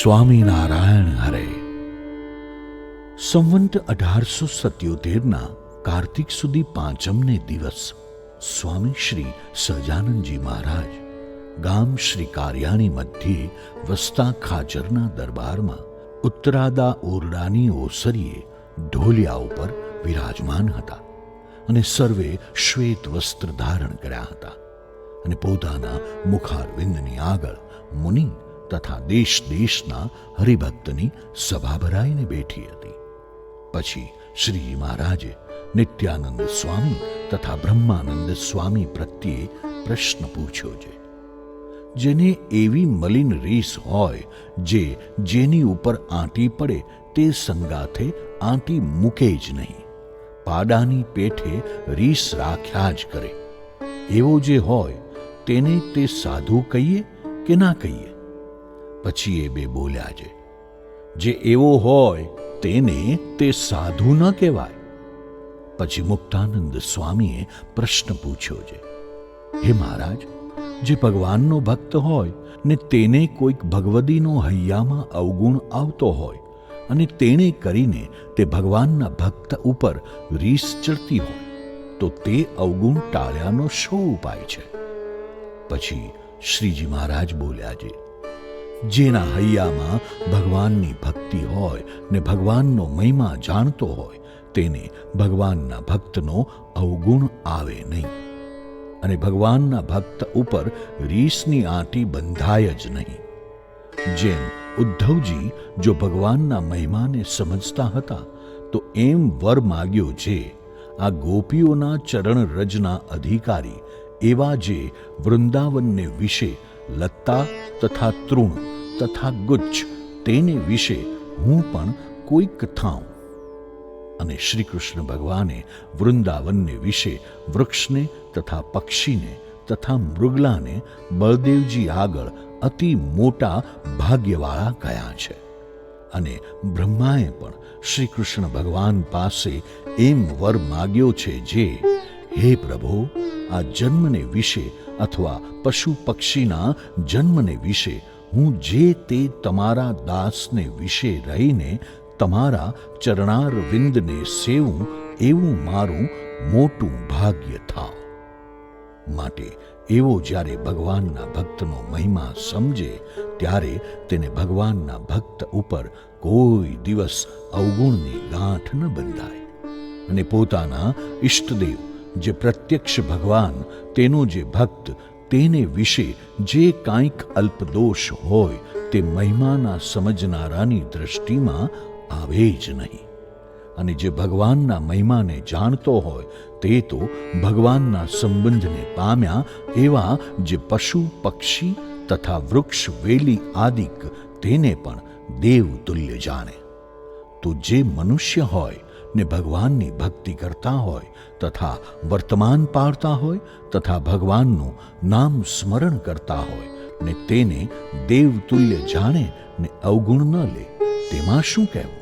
સ્વામિનારાયણ હરે. સંવંત 1877ના કાર્તિક સુધી પાંચમને દિવસ સ્વામી શ્રી સહજાનંદજી મહારાજ ગામ શ્રી કારિયાણી મધ્યે વસતા ખાચરના દરબારમાં ઉત્તરાદા ઓરડાની ઓસરીએ ઢોલિયા ઉપર વિરાજમાન હતા અને સર્વે શ્વેત વસ્ત્ર ધારણ કર્યા હતા અને પોતાના મુખારવિંદની આગળ મુનિ તથા દેશ દેશના હરિભક્તની સભા ભરાઈને બેઠી હતી. પછી શ્રીજી મહારાજે નિત્યાનંદ સ્વામી તથા બ્રહ્માનંદ સ્વામી પ્રત્યે પ્રશ્ન પૂછ્યો છે. જેને એવી મલિન રીસ હોય જે જેની ઉપર આંટી પડે તે સંગાથે આંટી મૂકે જ નહીં, પાડાની પેઠે રીસ રાખ્યા જ કરે, એવો જે હોય તેને તે સાધુ કહીએ કે ના કહીએ? પછી એ બે બોલ્યા છે, જે એવો હોય તેને તે સાધુ ન કહેવાય. પછી મુક્તાનંદ સ્વામીએ પ્રશ્ન પૂછ્યો છે, હે મહારાજ, જે ભગવાનનો ભક્ત હોય ને તેને કોઈક ભગવદીનો હૈયામાં અવગુણ આવતો હોય અને તેણે કરીને તે ભગવાનના ભક્ત ઉપર રીસ ચડતી હોય તો તે અવગુણ ટાળ્યાનો શો ઉપાય છે? પછી શ્રીજી મહારાજ બોલ્યા છે, જેના હૈયામાં ભગવાનની ભક્તિ હોય ને ભગવાનનો મહિમા જાણતો હોય તેને ભગવાનના ભક્તનો અવગુણ આવે નહીં અને ભગવાનના ભક્ત ઉપર રીસની આંટી બંધાય જ નહીં. જેમ ઉદ્ધવજી જો ભગવાનના મહિમાને સમજતા હતા તો એમ વર માગ્યો છે, આ ગોપીઓના ચરણ રજના અધિકારી એવા જે વૃંદાવનને વિશે લત્તા તથા તૃણ તથા ગુચ્છ તેને વિશે હું પણ કોઈક થાઉં. અને શ્રી કૃષ્ણ ભગવાને વૃંદાવનને વિશે વૃક્ષને તથા પક્ષીને તથા મૃગલાને બળદેવજી આગળ અતિ મોટા ભાગ્યવાળા કયા છે. અને બ્રહ્માએ પણ શ્રી કૃષ્ણ ભગવાન પાસે એમ વર માગ્યો છે જે, હે પ્રભુ, આ જન્મને વિશે અથવા પશુ પક્ષીના જન્મને વિશે હું જે તે તમારા દાસને વિશે રહીને તમારા ચરણાર વિંદને સેવું એવું મારું મોટું ભાગ્ય થાવ. માટે એવો જ્યારે ભગવાનના ભક્તનો મહિમા સમજે ત્યારે તેને ભગવાનના ભક્ત ઉપર કોઈ દિવસ અવગુણની ગાંઠ ન બંધાય અને પોતાના ઈષ્ટદેવ જે પ્રત્યક્ષ ભગવાન તેનો જે ભક્ત તેને વિશે જે કાંઈક અલ્પદોષ હોય તે મહિમાના સમજનારાની દ્રષ્ટિમાં આવે જ નહીં. અને જે ભગવાનના મહિમાને જાણતો હોય તે તો ભગવાનના સંબંધને પામ્યા એવા જે પશુ પક્ષી તથા વૃક્ષ વેલી આદિક તેને પણ દેવ તુલ્ય જાણે. તો જે મનુષ્ય હોય ને ભગવાનની ભક્તિ કરતા હોય તથા વર્તમાન પાળતા હોય તથા ભગવાનનું નામ સ્મરણ કરતા હોય ને તેને દેવતુલ્ય જાણે ને અવગુણ ન લે, તેમાં શું કહેવું?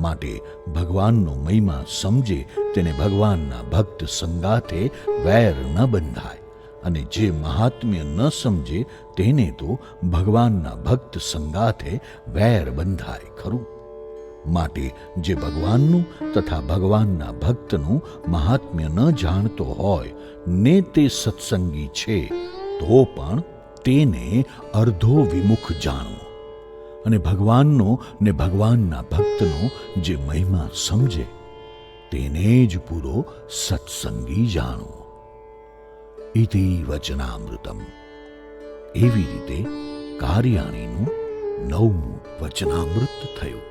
માટે ભગવાનનો મહિમા સમજે તેને ભગવાનના ભક્ત સંગાથે વેર ન બંધાય અને જે મહાત્મ્ય ન સમજે તેને તો ભગવાનના ભક્ત સંગાથે વેર બંધાય ખરું. માટે જે ભગવાનનું તથા ભગવાનના ભક્તનું મહાત્મ્ય ન જાણતો હોય ને તે સત્સંગી છે તો પણ તેને અર્ધો વિમુખ જાણવો અને ભગવાનનો ને ભગવાનના ભક્તનો જે મહિમા સમજે તેને જ પૂરો સત્સંગી જાણવો. ઇતિ વચનામૃતમ. એવી રીતે કારિયાણીનું 9મું વચનામૃત થયું.